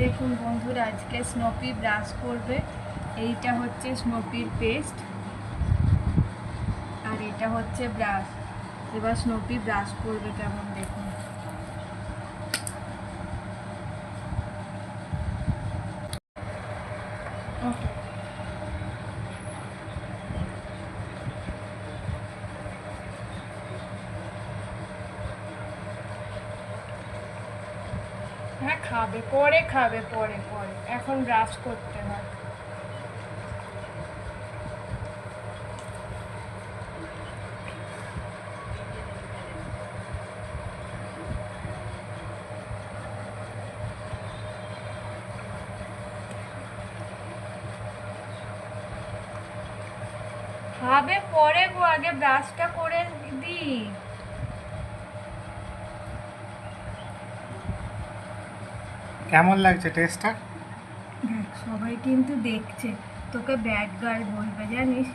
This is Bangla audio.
দেখুন বন্ধুরা, আজকে স্নোপি ব্রাশ করবে। এইটা হচ্ছে স্নোপির পেস্ট আর এটা হচ্ছে ব্রাশ। এবার স্নোপি ব্রাশ করবে কেমন দেখুন। ওকে, হ্যাঁ খাবে, পরে খাবে, পরে পরে, এখন ব্রাশ করতে হয়। খাবে পরে গো, আগে ব্রাশটা করে দি। কেমন লাগছে টেস্টটা? দেখ, সবাই কিন্তু দেখছে, তোকে ব্যাড গার্ল বলবে জানিস।